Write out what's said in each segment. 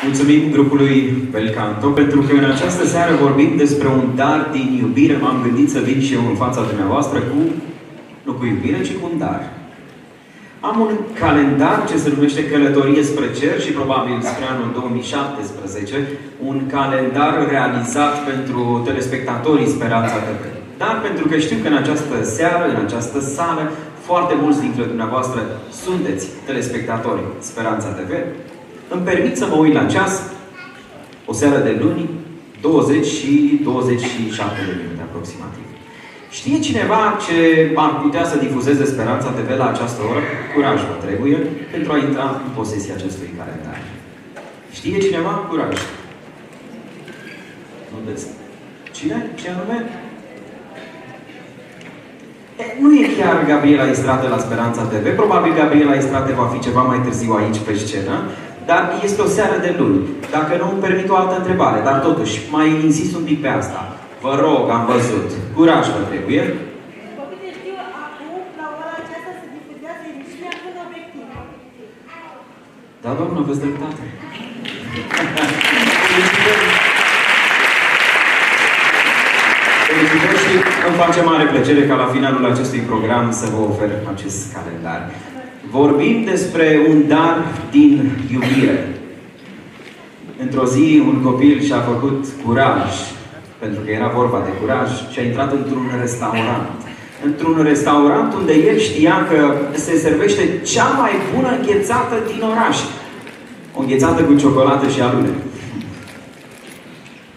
Mulțumim grupului Belcanto, pentru că în această seară vorbim despre un dar din iubire. M-am gândit să vin și eu în fața dumneavoastră nu cu iubire, ci cu un dar. Am un calendar ce se numește Călătorie spre Cer și probabil spre anul 2017, un calendar realizat pentru telespectatorii Speranța TV. Dar pentru că știu că în această seară, în această sală, foarte mulți dintre dumneavoastră sunteți telespectatori Speranța TV, îmi permit să mă uit la ceas, o seară de luni, 20 și 27 de minute aproximativ. Știe cineva ce ar putea să difuzeze Speranța TV la această oră? Curaj vă trebuie pentru a intra în posesia acestui calendar. Știe cineva? Curaj. Nu des. Cine? Ce anume? Nu e chiar Gabriela Istrate la Speranța TV. Probabil Gabriela Istrate va fi ceva mai târziu aici pe scenă. Dar este o seară de luni. Dacă nu îmi permit o altă întrebare, dar totuși, mai insist un pic pe asta. Vă rog, am văzut. Curaj vă trebuie. După câte știu, acum, la ora aceasta se difuzează emisiunea Când Obiectiv. Da, doamnă, aveți dreptate. Felicitări și îmi face mare plăcere ca la finalul acestui program să vă ofer acest calendar. Vorbim despre un dar din iubire. Într-o zi, un copil și-a făcut curaj, pentru că era vorba de curaj, și a intrat într-un restaurant. Într-un restaurant unde el știa că se servește cea mai bună înghețată din oraș. O înghețată cu ciocolată și alune.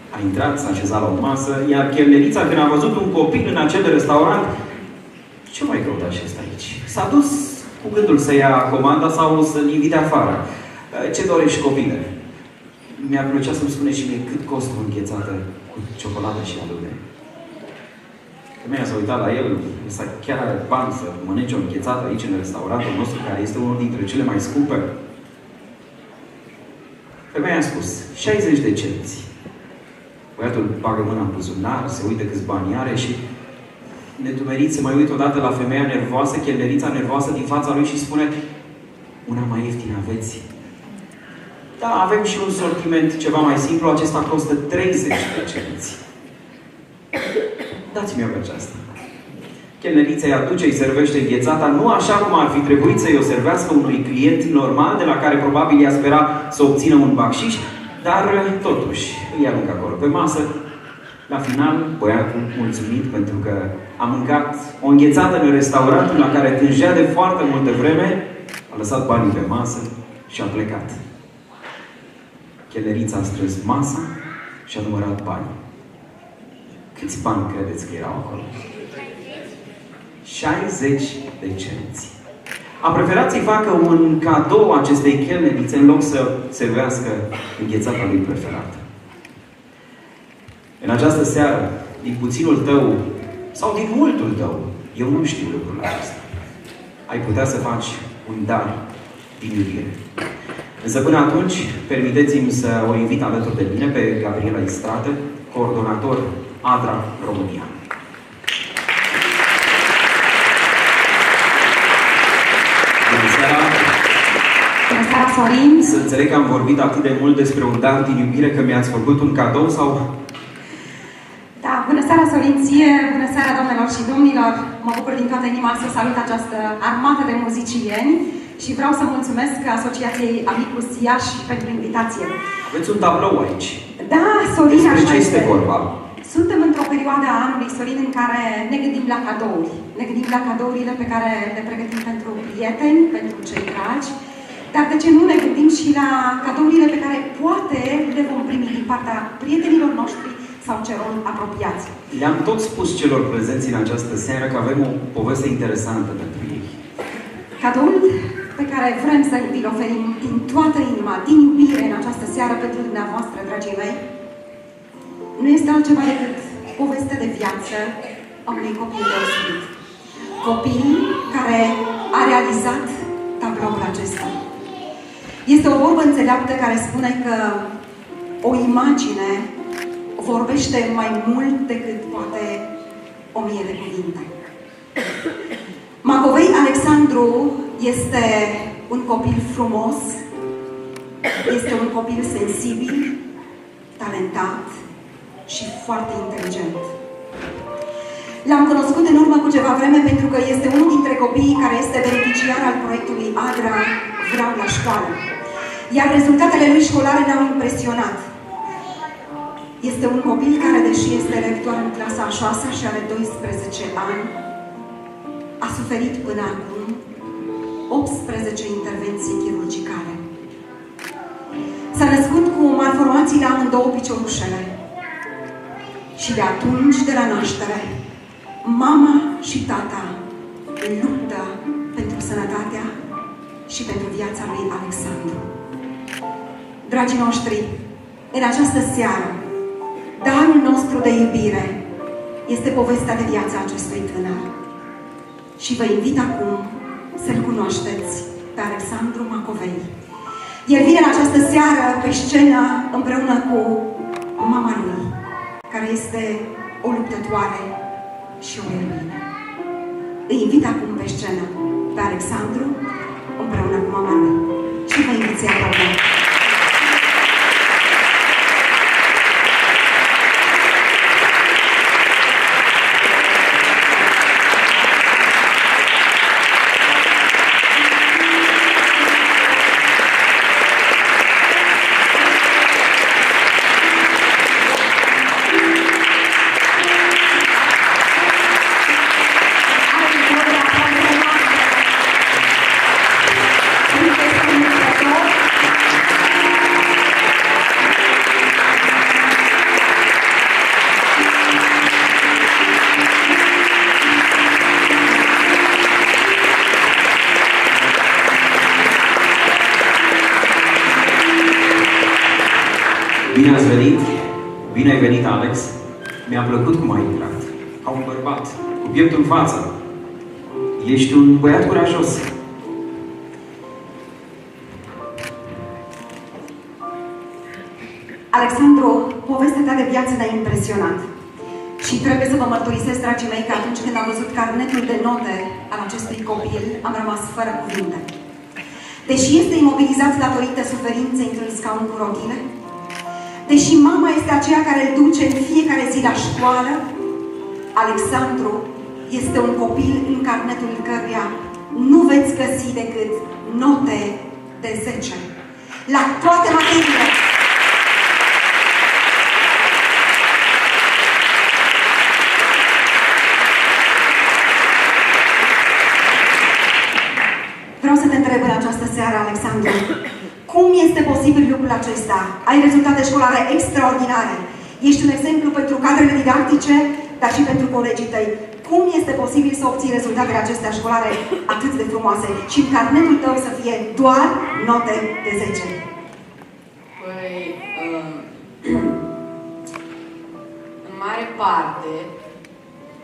A intrat, s-a așezat la o masă, iar chelnerița, când a văzut un copil în acel restaurant, ce mai căuta și ăsta aici? S-a dus cu gândul să ia comanda sau să-l invite afară. Ce dorești, copile? Mi-ar plăcea să-mi spune și mie cât costă o înghețată cu ciocolată și alune. Femeia s-a uitat la el, ăsta chiar are bani să mănânce o înghețată aici în restaurantul nostru, care este unul dintre cele mai scumpe. Femeia a spus, 60 de cenți. Băiatul bagă mâna în buzunar, se uită câți bani are și nedumerit se mai uit odată la femeia nervoasă, chelnerița nervoasă din fața lui și spune, una mai ieftină aveți? Da, avem și un sortiment ceva mai simplu, acesta costă 30 de cenți. Dați-mi o pe aceasta. Chelnerița îi aduce, îi servește înghețata, nu așa cum ar fi trebuit să-i o servească unui client normal, de la care probabil ea spera să obțină un bacșiș, dar totuși îi aruncă acolo pe masă. La final, băiatul, mulțumit pentru că a mâncat o înghețată în restaurantul la care tângea de foarte multă vreme, a lăsat banii pe masă și a plecat. Chelnerița a strâns masa și a numărat bani. Câți bani credeți că erau acolo? 60 de cenți. A preferat să-i facă un cadou acestei chelnerițe în loc să servească înghețata lui preferată. În această seară, din puținul tău sau din multul tău, eu nu știu lucrul acesta, ai putea să faci un dar din iubire. Însă până atunci, permiteți-mi să o invit alături de mine pe Gabriela Istrate, coordonator ADRA România. Bună seara! Bună seara, Sorin! Să înțeleg că am vorbit atât de mult despre un dar din iubire, că mi-ați făcut un cadou sau... Da, bună seara, Sorin, ție! Bună seara, doamnelor și domnilor! Mă bucur din toată inima să salut această armată de muzicieni și vreau să mulțumesc Asociației Amicus Iași pentru invitație. Aveți un tablou aici. Da, Sorin, despre așa ce este vorba? Suntem într-o perioadă a anului, Sorin, în care ne gândim la cadouri. Ne gândim la cadourile pe care le pregătim pentru prieteni, pentru cei dragi, dar de ce nu ne gândim și la cadourile pe care poate le vom primi din partea prietenilor noștri sau celor apropiați. Le-am tot spus celor prezenți în această seară că avem o poveste interesantă pentru ei. Cadoul pe care vrem să vi-l oferim din toată inima, din iubire în această seară pentru dumneavoastră, dragii mei, nu este altceva decât poveste de viață a unui copil deosebit. Copil care a realizat tabloul acesta. Este o vorbă înțeleaptă care spune că o imagine vorbește mai mult decât poate 1000 de cuvinte. Macovei Alexandru este un copil frumos, Este un copil sensibil, talentat și foarte inteligent. L-am cunoscut în urmă cu ceva vreme pentru că este unul dintre copiii care este beneficiar al proiectului ADRA Vreau la școală. Iar rezultatele lui școlare ne-au impresionat. Este un copil care, deși este elev doar în clasa a 6-a și are 12 ani, a suferit până acum 18 intervenții chirurgicale. S-a născut cu malformații la amândouă piciorușele. Și de atunci, de la naștere, mama și tata luptă pentru sănătatea și pentru viața lui Alexandru. Dragii noștri, în această seară, darul nostru de iubire este povestea de viață a acestui tânăr. Și vă invit acum să-l cunoașteți pe Alexandru Macovei. El vine în această seară pe scenă împreună cu mama lui, care este o luptătoare și o eroină. Îi invit acum pe scenă pe Alexandru împreună cu mama lui. Și vă invit să-i aplaudăm. Bine ați venit! Bine ai venit, Alex! Mi-a plăcut cum ai intrat. Ca un bărbat, cu pieptul în față. Ești un băiat curajos. Alexandru, povestea ta de viață ne-a impresionat. Și trebuie să vă mărturisesc, dragii mei, că atunci când am văzut carnetul de note al acestui copil, am rămas fără cuvinte. Deși este imobilizat datorită suferinței într-un scaun cu rotile, deși mama este aceea care îl duce în fiecare zi la școală, Alexandru este un copil în carnetul căruia nu veți găsi decât note de 10 la toate materiile. Vreau să te întreb în această seară, Alexandru, cum este posibil lucrul acesta? Ai rezultate școlare extraordinare. Ești un exemplu pentru cadrele didactice, dar și pentru colegii tăi. Cum este posibil să obții rezultatele acestea școlare atât de frumoase și în carnetul tău să fie doar note de 10? Păi, în mare parte,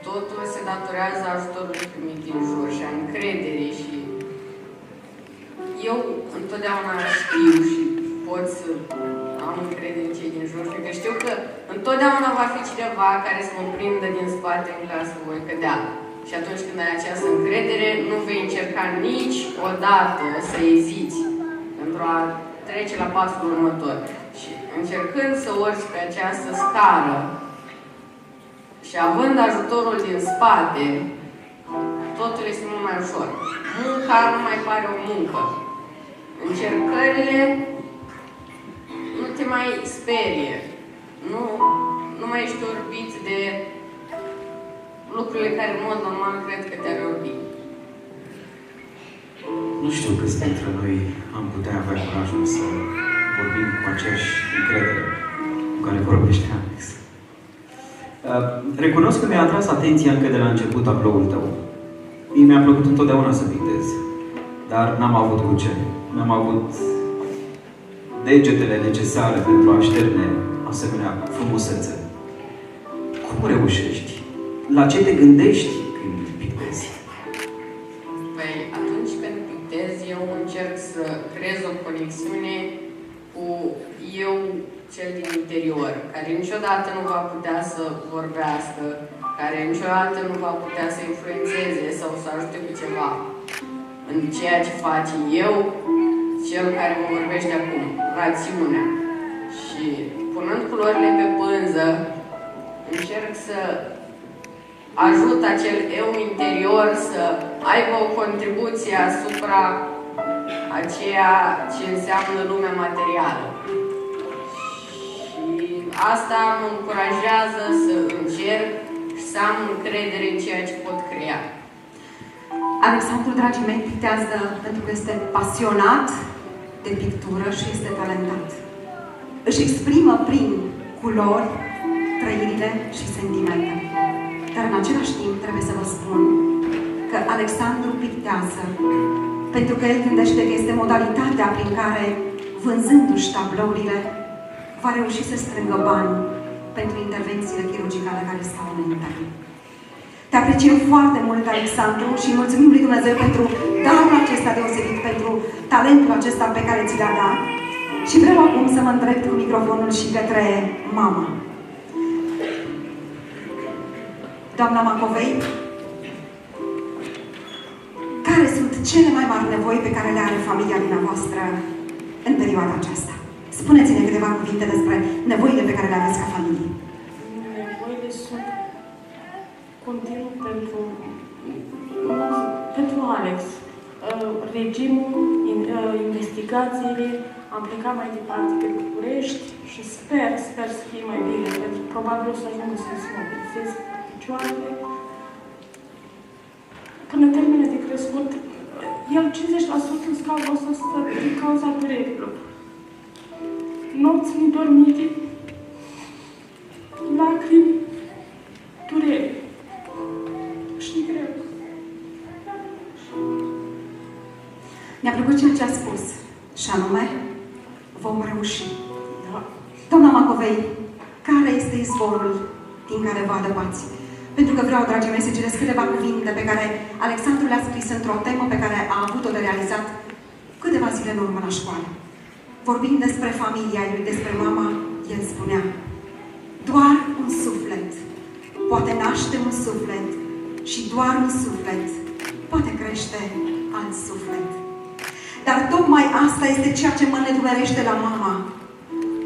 totul se datorează ajutorului primit din jur și a încrederii și eu întotdeauna știu și pot să am încredere în cei din jur, fiindcă știu că întotdeauna va fi cineva care să mă prindă din spate în clasă, voi cădea. Și atunci când ai această încredere, nu vei încerca niciodată să eziți pentru a trece la pasul următor. Și încercând să urci pe această scară și având ajutorul din spate, totul este mult mai ușor. Munca nu mai pare o muncă. Încercările nu te mai sperie. Nu mai ești orbit de lucrurile care, în mod normal, cred că te-ar orbi. Nu știu câți dintre noi am putea avea curajul să vorbim cu aceeași încredere cu care vorbește Alex. Recunosc că mi-a atras atenția încă de la început tabloul tău. Mie mi-a plăcut întotdeauna să pictez, dar n-am avut cu ce. N-am avut degetele necesare pentru a șterne asemenea frumusețe. Cum reușești? La ce te gândești când pictezi? Păi, atunci când pictez, eu încerc să creez o conexiune cu eu, cel din interior, care niciodată nu va putea să vorbească, care niciodată nu va putea să influențeze sau să ajute cu ceva în ceea ce face eu, cel care vă vorbește acum, rațiunea. Și punând culorile pe pânză, încerc să ajut acel eu interior să aibă o contribuție asupra a ceea ce înseamnă lumea materială. Și asta mă încurajează să încerc și să am încredere în ceea ce pot crea. Alexandru, dragii mei, pictează pentru că este pasionat de pictură și este talentat. Își exprimă prin culori trăirile și sentimentele. Dar în același timp trebuie să vă spun că Alexandru pictează pentru că el gândește că este modalitatea prin care, vânzându-și tablourile, va reuși să strângă bani pentru intervențiile chirurgicale care stau înainte. Te apreciem foarte mult, Alexandru, și mulțumim lui Dumnezeu pentru darul acesta deosebit, pentru talentul acesta pe care ți l-a dat. Și vreau acum să mă îndrept cu microfonul și către mama. Doamna Macovei, care sunt cele mai mari nevoi pe care le are familia dumneavoastră în perioada aceasta? Spuneți-ne câteva cuvinte despre nevoile pe care le aveți ca familie. Nevoile sunt continuu pentru Alex. Regimul, investigațiile, am plecat mai departe pe București și sper să fie mai bine, pentru că probabil o să ajungă să-mi mobilizez picioarele. Până termină de crescut, el 50% în scalul ăsta din cauza durerilor. Nopți nedormite, lacrimi, dureri. Și greu. Mi-a plăcut ceea ce a spus, și anume, vom reuși. Da. Doamna Macovei, care este izvorul din care vă adăpați? Pentru că vreau, dragii mei, să citesc câteva cuvinte pe care Alexandru le-a scris într-o temă pe care a avut-o de realizat câteva zile în urmă la școală. Vorbind despre familia lui, despre mama, el spunea: doar un suflet poate naște un suflet și doar un suflet poate crește alt suflet. Dar tocmai asta este ceea ce mă nedumerește la mama.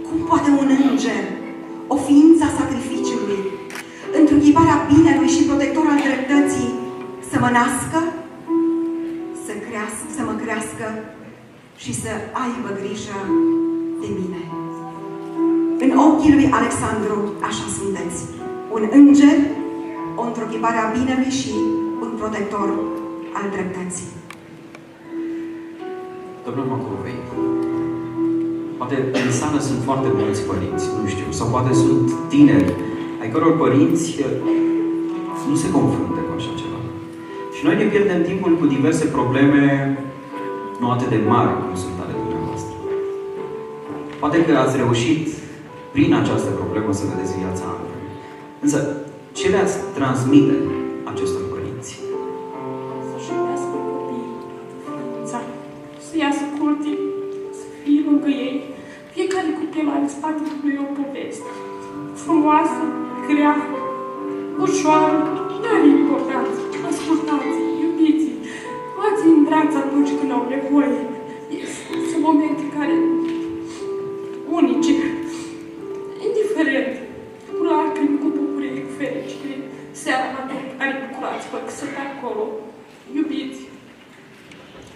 Cum poate un înger, o ființă a sacrificiului, întruchiparea binelui și protector al dreptății, să mă nască, să mă crească și să aibă grijă de mine? În ochii lui Alexandru, așa sunteți. Un înger, o întruchipare a binelui și un protector al dreptății. Domnul Macovei, poate în sală sunt foarte mulți părinți, nu știu, sau poate sunt tineri ai căror părinți nu se confruntă cu așa ceva. Și noi ne pierdem timpul cu diverse probleme nu atât de mari cum sunt ale dumneavoastră. Poate că ați reușit prin această problemă să vedeți viața altfel. Însă, ce le-ați transmite acestor părinți? Să-și iubească copiii, ființa, să iasă curte, să fie lângă ei. Fiecare copil are în spatele lui o poveste. Frumoasă, grea, ușoară, nu are importanță. Ascultați, iubiți, luați-i în braț atunci când au nevoie. Sunt momente care unice, indiferent, cu lacrimi, cu bucurie, cu fericire, seara la tot, care bucurați-vă că sunt acolo, iubiți.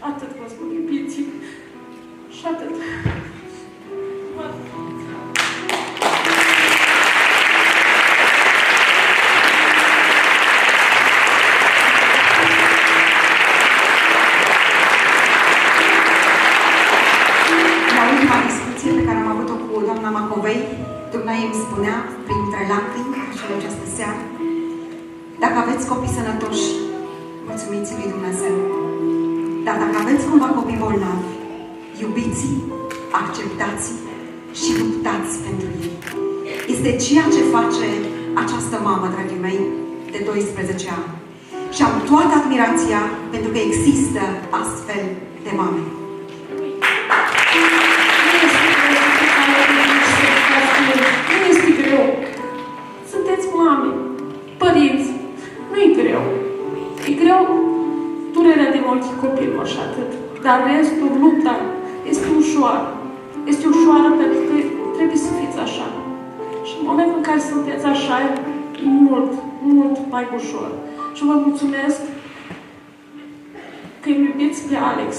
Atât vă spun, iubiți și atât. Dumnezeu îmi spunea, printre lacrimi, și în această seară, dacă aveți copii sănătoși, mulțumiți lui Dumnezeu. Dar dacă aveți cumva copii bolnavi, iubiți-i, acceptați-i și luptați pentru ei. Este ceea ce face această mamă, dragii mei, de 12 ani. Și am toată admirația pentru că există astfel de mame. Nu este greu. Sunteți mame, părinți. Nu-i greu. E greu durerea din ochii copilului și atât. Dar restul, lupta, este ușoară. Este ușoară pentru că trebuie să fiți așa. Și în momentul în care sunteți așa, e mult, mult mai ușor. Și vă mulțumesc că îl iubiți pe Alex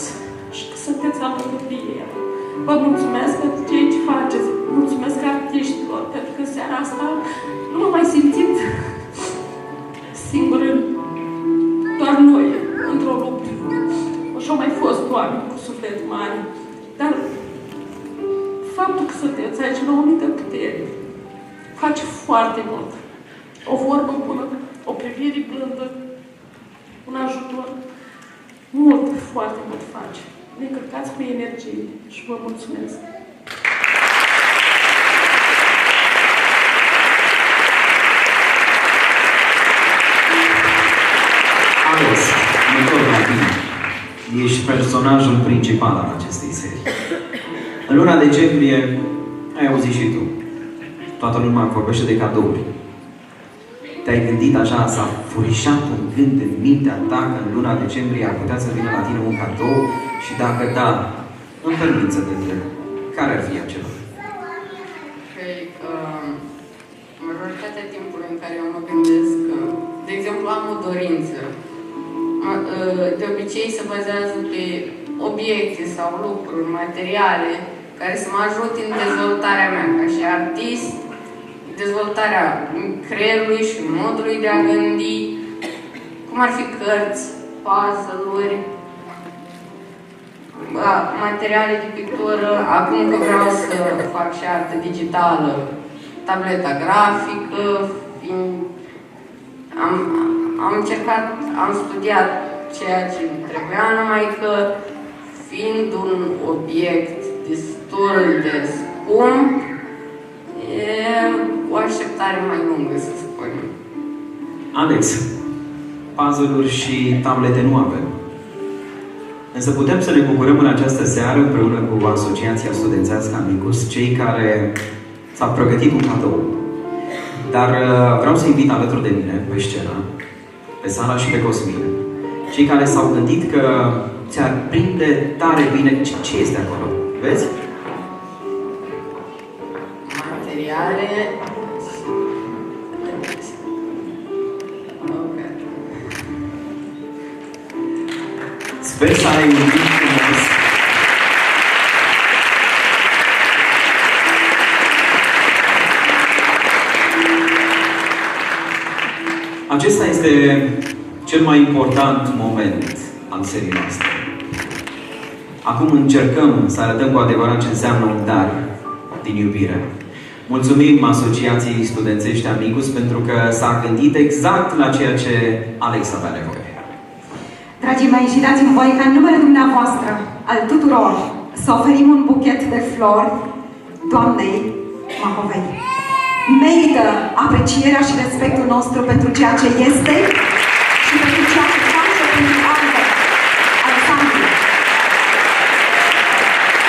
și că sunteți alături de el. Vă mulțumesc pentru ceea ce faceți. Mulțumesc artiștilor, pentru că seara asta nu m-am mai simțit singură, doar noi, într-o luptă. Și-au mai fost oameni cu suflet mare. Dar faptul că sunteți aici la 1000 de putere face foarte mult. O vorbă bună, o privire blândă, un ajutor, mult, foarte mult face. Ne încărcați cu energie și vă mulțumesc. Alex, mă întorc la tine. Ești personajul principal al acestei serii. În luna decembrie, ai auzit și tu, toată lumea vorbește de cadouri. Te-ai gândit așa, s-a furișat un gând în mintea ta că în luna decembrie ar putea să vină la tine un cadou și dacă da, îmi permit să te întreb, care ar fi acela? Păi, majoritatea timpului în care eu mă gândesc, de exemplu, am o dorință. De obicei se bazează pe obiecte sau lucruri, materiale, care să mă ajute în dezvoltarea mea ca și artist, dezvoltarea creierului și modului de a gândi, cum ar fi cărți, puzzle-uri, materiale de pictură. Acum că vreau să fac și artă digitală, tableta grafică, am încercat, am studiat ceea ce trebuia, numai că fiind un obiect destul de scump, e o așteptare mai lungă, să spunem. Alex, puzzle-uri și tablete nu avem. Însă putem să ne bucurăm în această seară, împreună cu Asociația Studențească Amicus, cei care s-au pregătit un cadou. Dar vreau să invit alături de mine, pe scenă, pe Sara și pe Cosmin, cei care s-au gândit că ți-ar prinde tare bine. Ce este acolo? Vezi? Materiale. Sper să ai un timp frumos. Acesta este cel mai important moment al seriei noastre. Acum încercăm să arătăm cu adevărat ce înseamnă un dar din iubire. Mulțumim Asociației Studențești Amicus pentru că s-a gândit exact la ceea ce Alex avea nevoie. Dragii mei, și dați-mi voie ca în numele dumneavoastră, al tuturor, să oferim un buchet de flori doamnei Macovei. Merită aprecierea și respectul nostru pentru ceea ce este și pentru ceea ce face pentru alte. Alexandru.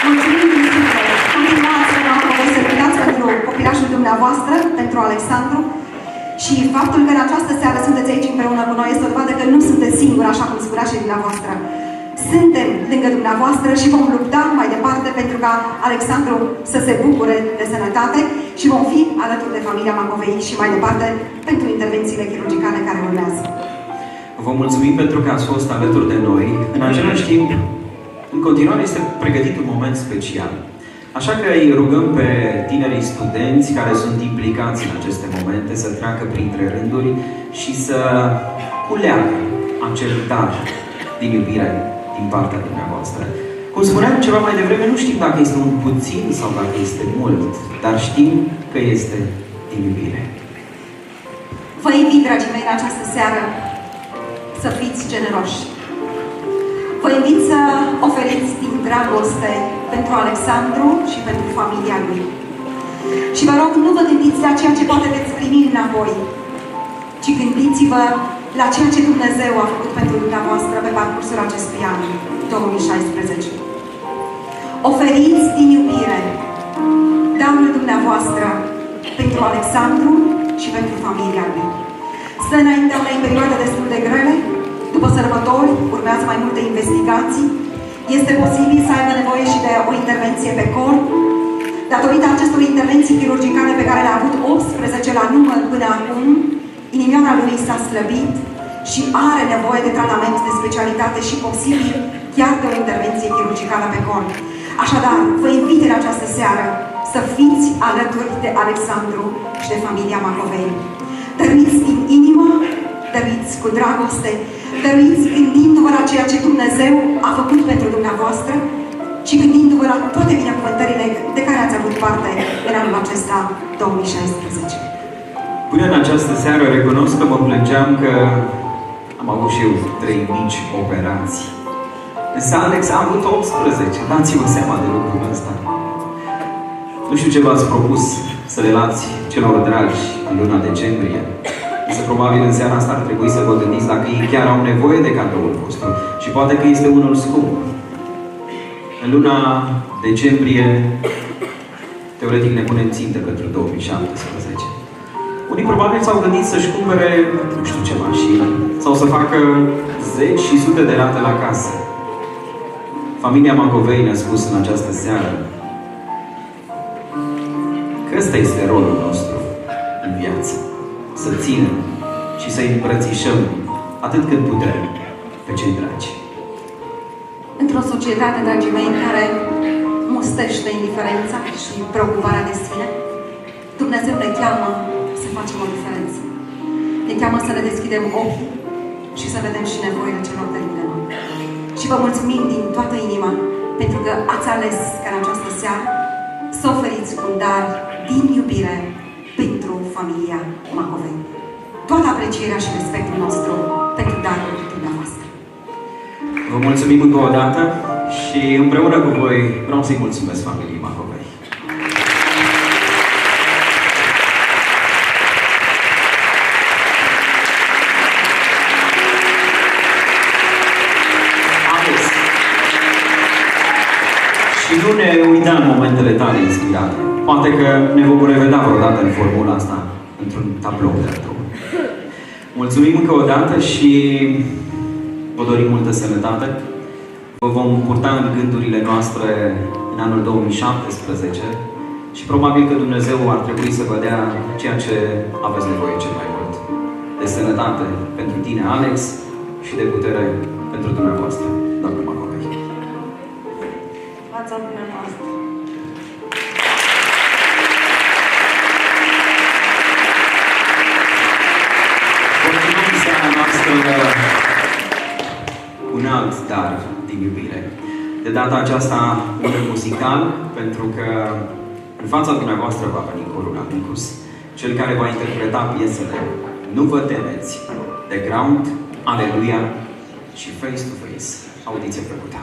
Mulțumim din suflet. Continuați, doamna Macovei, să luptați pentru copilașul dumneavoastră, pentru Alexandru. Și faptul că în această seară sunteți aici împreună cu noi este o dovadă că nu sunteți singuri, așa cum spunea și dumneavoastră. Suntem lângă dumneavoastră și vom lupta mai departe pentru ca Alexandru să se bucure de sănătate și vom fi alături de familia Macovei și mai departe pentru intervențiile chirurgicale care urmează. Vă mulțumim pentru că ați fost alături de noi. În același timp, în continuare este pregătit un moment special. Așa că îi rugăm pe tinerii studenți care sunt implicați în aceste momente să treacă printre rânduri și să culeagă acel dar din iubire din partea dumneavoastră. Cum spuneam ceva mai devreme, nu știm dacă este un puțin sau dacă este mult, dar știm că este din iubire. Vă invit, dragii mei, în această seară să fiți generoși. Vă invit să oferiți din dragoste pentru Alexandru și pentru familia lui. Și vă rog, nu vă gândiți la ceea ce poate veți primi înapoi, ci gândiți-vă la ceea ce Dumnezeu a făcut pentru dumneavoastră pe parcursul acestui an, 2016. Oferiți din iubire darul dumneavoastră pentru Alexandru și pentru familia lui. Stă înaintea unei perioade destul de grele. După sărbători, urmează mai multe investigații. Este posibil să aibă nevoie și de o intervenție intervenție pe corp. Datorită acestor intervenții chirurgicale pe care le-a avut 18 la număr până acum, inimioara lui s-a slăbit și are nevoie de tratament de specialitate și posibil chiar de o intervenție chirurgicală pe corp. Așadar, vă invit în această seară să fiți alături de Alexandru și de familia Macovei. Dăruiți din inimă, dăruiți cu dragoste, dăruiți gândindu-vă la ceea ce Dumnezeu a făcut pentru dumneavoastră și gândindu-vă la toate binecuvântările de care ați avut parte în anul acesta 2016. Până în această seară recunosc că mă plângeam că am avut și eu 3 mici operații. Însă Alex a avut 18. Dați-vă seama de lucrul ăsta. Nu știu ce v-ați propus să le lați celor dragi în luna decembrie. Însă probabil în seara asta ar trebui să vă gândiți dacă ei chiar au nevoie de cadoul vostru. Și poate că este unul scump. În luna decembrie, teoretic ne punem țintă pentru 2017. Unii probabil s-au gândit să-și cumpere, nu știu ce mașină, sau să facă 10 și sute de rate la casă. Familia Macovei ne-a spus în această seară că ăsta este rolul nostru în viață. Să ținem și să îmbrățișăm atât cât putem pe cei dragi. Într-o societate, dragii mei, în care mustește indiferența și preocuparea de sine, Dumnezeu ne cheamă să facem o diferență. Ne cheamă să ne deschidem ochii și să vedem și nevoile celor de lângă noi. Și vă mulțumim din toată inima pentru că ați ales ca în această seară să oferiți un dar din iubire pentru familia Macovei. Toată aprecierea și respectul nostru pentru darul dumneavoastră. Vă mulțumim încă o dată și împreună cu voi vreau să-i mulțumesc familiei Macovei. Alex, și nu ne uita în momentele tale inspirate. Poate că ne vom revedea vreodată în formula asta, într-un tablou de atunci. Mulțumim încă o dată și vă dorim multă sănătate. Vă vom purta în gândurile noastre în anul 2017 și probabil că Dumnezeu ar trebui să vă dea ceea ce aveți nevoie cel mai mult. De sănătate pentru tine, Alex, și de putere pentru dumneavoastră, doamnă Macovei. Fața dumneavoastră. Continuăm seara noastră un alt dar din iubire. De data aceasta, unul muzical, pentru că în fața dumneavoastră va veni corul Amicus, cel care va interpreta piesele Nu vă temeți, The Ground, Aleluia și Face to Face. Audiție plăcută!